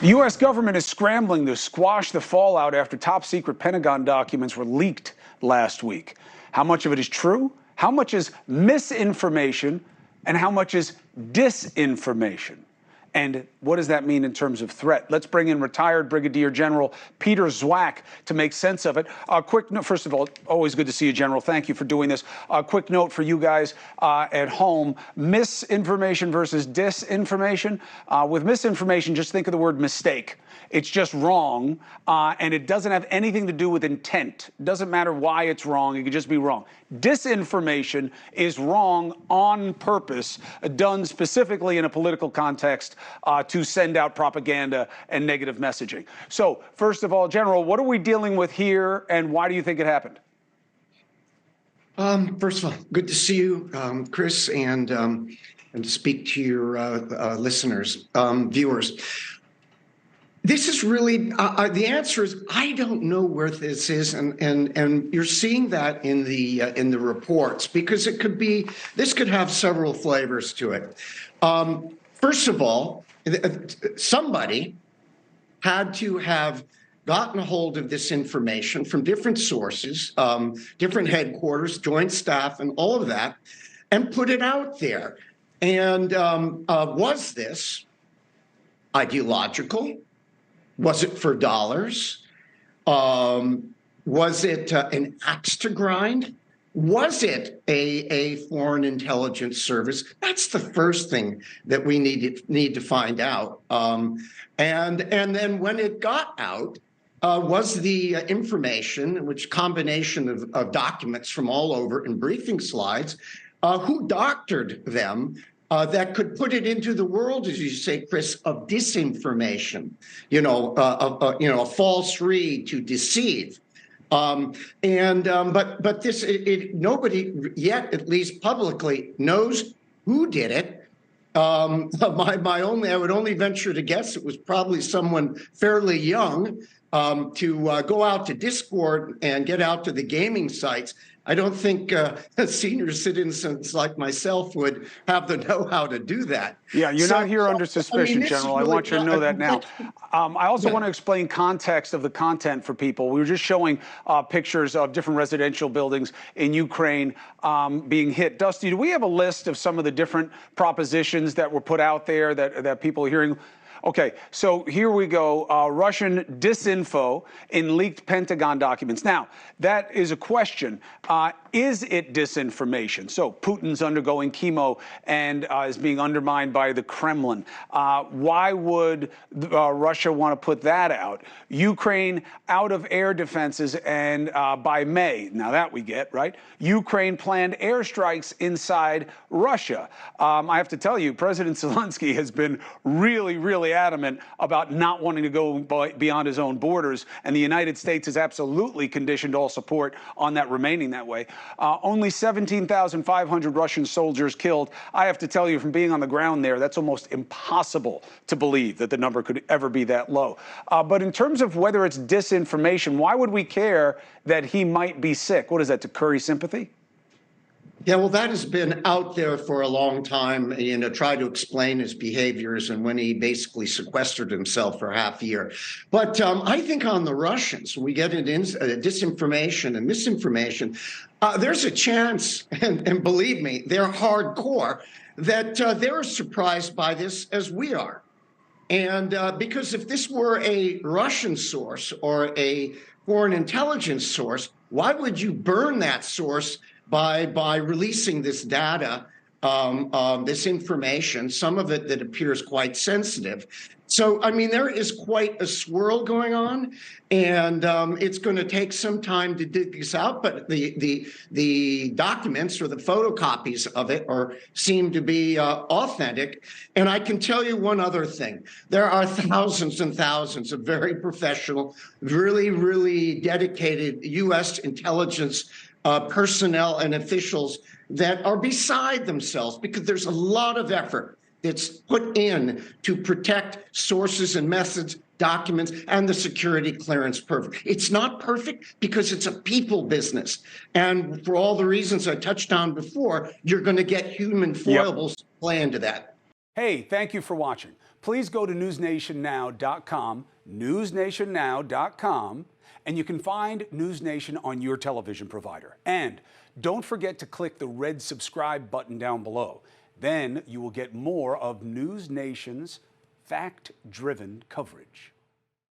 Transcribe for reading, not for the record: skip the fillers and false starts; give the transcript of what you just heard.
The U.S. government is scrambling to squash the fallout after top-secret Pentagon documents were leaked last week. How much of it is true? How much is misinformation? And how much is disinformation? And what does that mean in terms of threat? Let's bring in retired Brigadier General Peter Zwack to make sense of it. Quick note, first of all, always good to see you, General. Thank you for doing this. Quick note for you guys at home, misinformation versus disinformation. With misinformation, just think of the word mistake. It's just wrong, and it doesn't have anything to do with intent. It doesn't matter why it's wrong. It could just be wrong. Disinformation is wrong on purpose, done specifically in a political context to send out propaganda and negative messaging. So, first of all, General, what are we dealing with here, and why do you think it happened? First of all, good to see you, Chris, and to speak to your listeners, viewers. This is really, the answer is, I don't know where this is, and you're seeing that in the reports, because this could have several flavors to it. First of all, somebody had to have gotten a hold of this information from different sources, different headquarters, joint staff, and all of that, and put it out there. And was this ideological? Was it for dollars? Was it an axe to grind? Was it a foreign intelligence service? That's the first thing that we need to find out. And then when it got out, was the information, which combination of documents from all over and briefing slides, who doctored them? That could put it into the world, as you say, Chris, of disinformation, a false read to deceive. But this, nobody yet, at least publicly, knows who did it. I would only venture to guess it was probably someone fairly young to go out to Discord and get out to the gaming sites. I don't think senior citizens like myself would have the know-how to do that. Yeah, you're not here under suspicion, General. I want you to know that now. I also want to explain context of the content for people. We were just showing pictures of different residential buildings in Ukraine being hit. Dusty, do we have a list of some of the different propositions that were put out there that people are hearing? Okay, so here we go. Russian disinfo in leaked Pentagon documents. Now, that is a question. Is it disinformation? So Putin's undergoing chemo and is being undermined by the Kremlin. Why would Russia want to put that out? Ukraine out of air defenses and by May. Now that we get, right? Ukraine planned airstrikes inside Russia. I have to tell you, President Zelensky has been really adamant about not wanting to go beyond his own borders, and the United States has absolutely conditioned all support on that remaining that way. Only 17,500 Russian soldiers killed. I have to tell you, from being on the ground there, that's almost impossible to believe that the number could ever be that low. But in terms of whether it's disinformation, why would we care that he might be sick? What is that, to curry sympathy? Yeah, well, that has been out there for a long time, try to explain his behaviors and when he basically sequestered himself for half a year. But I think on the Russians, when we get into disinformation and misinformation, there's a chance, and believe me, they're hardcore, that they're as surprised by this as we are. And because if this were a Russian source or a foreign intelligence source, why would you burn that source by releasing this data, this information, some of it that appears quite sensitive? So, I mean, there is quite a swirl going on, and it's going to take some time to dig this out. But the documents or the photocopies of it seem to be authentic. And I can tell you one other thing: there are thousands and thousands of very professional, really dedicated U.S. intelligence personnel and officials that are beside themselves, because there's a lot of effort that's put in to protect sources and methods, documents, and the security clearance perfect. It's not perfect because it's a people business. And for all the reasons I touched on before, you're going to get human foibles play into that. Hey, thank you for watching. please go to newsnationnow.com, newsnationnow.com, and you can find NewsNation on your television provider. And don't forget to click the red subscribe button down below. Then you will get more of NewsNation's fact-driven coverage.